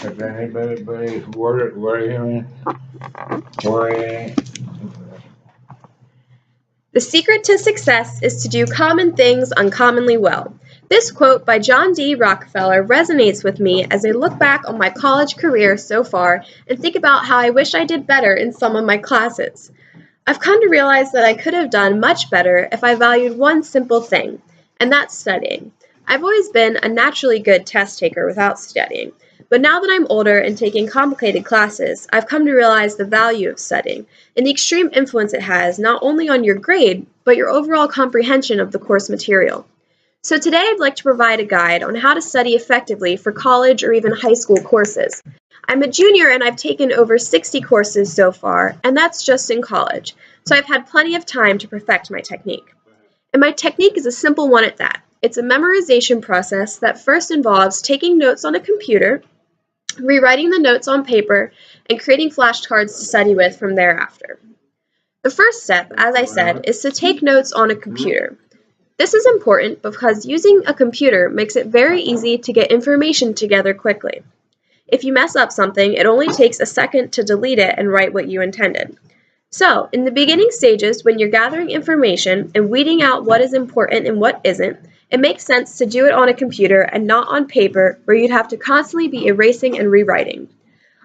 If anybody worrying. The secret to success is to do common things uncommonly well. This quote by John D. Rockefeller resonates with me as I look back on my college career so far and think about how I wish I did better in some of my classes. I've come to realize that I could have done much better if I valued one simple thing, and that's studying. I've always been a naturally good test taker without studying, but now that I'm older and taking complicated classes, I've come to realize the value of studying and the extreme influence it has not only on your grade, but your overall comprehension of the course material. So today I'd like to provide a guide on how to study effectively for college or even high school courses. I'm a junior and I've taken over 60 courses so far, and that's just in college, so I've had plenty of time to perfect my technique. And my technique is a simple one at that. It's a memorization process that first involves taking notes on a computer, rewriting the notes on paper, and creating flashcards to study with from thereafter. The first step, as I said, is to take notes on a computer. This is important because using a computer makes it very easy to get information together quickly. If you mess up something, it only takes a second to delete it and write what you intended. So, in the beginning stages, when you're gathering information and weeding out what is important and what isn't, it makes sense to do it on a computer and not on paper where you'd have to constantly be erasing and rewriting.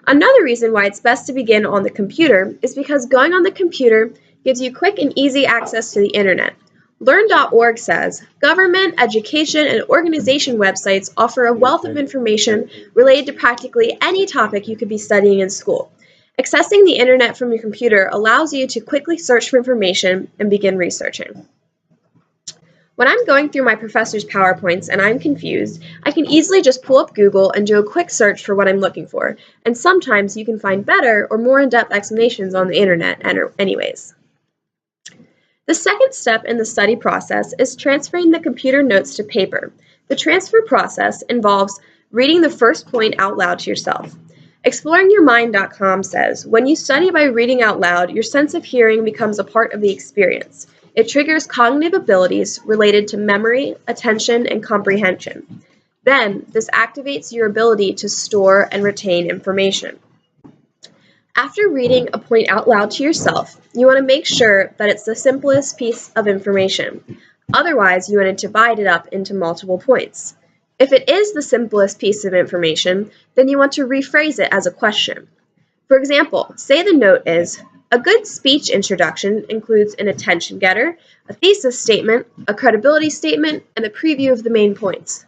Another reason why it's best to begin on the computer is because going on the computer gives you quick and easy access to the internet. Learn.org says, government, education, and organization websites offer a wealth of information related to practically any topic you could be studying in school. Accessing the internet from your computer allows you to quickly search for information and begin researching. When I'm going through my professor's PowerPoints and I'm confused, I can easily just pull up Google and do a quick search for what I'm looking for, and sometimes you can find better or more in-depth explanations on the internet anyways. The second step in the study process is transferring the computer notes to paper. The transfer process involves reading the first point out loud to yourself. ExploringYourMind.com says, when you study by reading out loud, your sense of hearing becomes a part of the experience. It triggers cognitive abilities related to memory, attention, and comprehension. Then, this activates your ability to store and retain information. After reading a point out loud to yourself, you want to make sure that it's the simplest piece of information. Otherwise, you want to divide it up into multiple points. If it is the simplest piece of information, then you want to rephrase it as a question. For example, say the note is, a good speech introduction includes an attention getter, a thesis statement, a credibility statement, and a preview of the main points.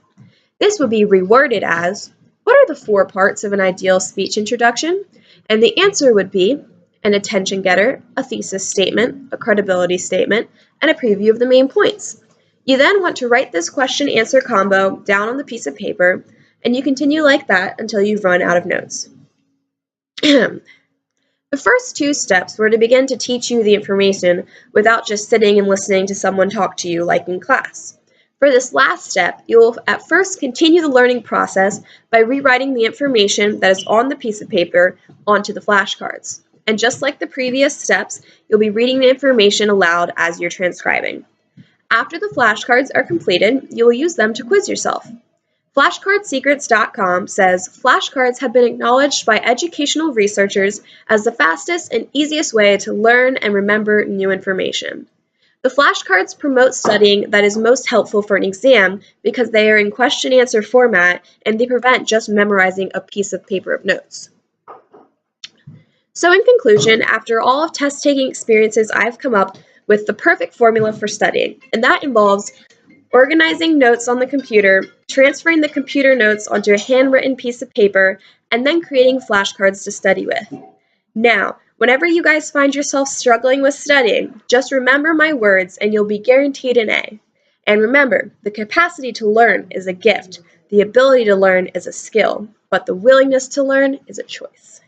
This would be reworded as, what are the 4 parts of an ideal speech introduction? And the answer would be an attention getter, a thesis statement, a credibility statement, and a preview of the main points. You then want to write this question-answer combo down on the piece of paper, and you continue like that until you've run out of notes. The first 2 steps were to begin to teach you the information without just sitting and listening to someone talk to you like in class. For this last step, you will at first continue the learning process by rewriting the information that is on the piece of paper onto the flashcards. And just like the previous steps, you'll be reading the information aloud as you're transcribing. After the flashcards are completed, you will use them to quiz yourself. FlashcardSecrets.com says flashcards have been acknowledged by educational researchers as the fastest and easiest way to learn and remember new information. The flashcards promote studying that is most helpful for an exam because they are in question-answer format and they prevent just memorizing a piece of paper of notes. So in conclusion, after all of test-taking experiences, I've come up with the perfect formula for studying, and that involves organizing notes on the computer, transferring the computer notes onto a handwritten piece of paper, and then creating flashcards to study with. Now, whenever you guys find yourself struggling with studying, just remember my words and you'll be guaranteed an A. And remember, the capacity to learn is a gift, the ability to learn is a skill, but the willingness to learn is a choice.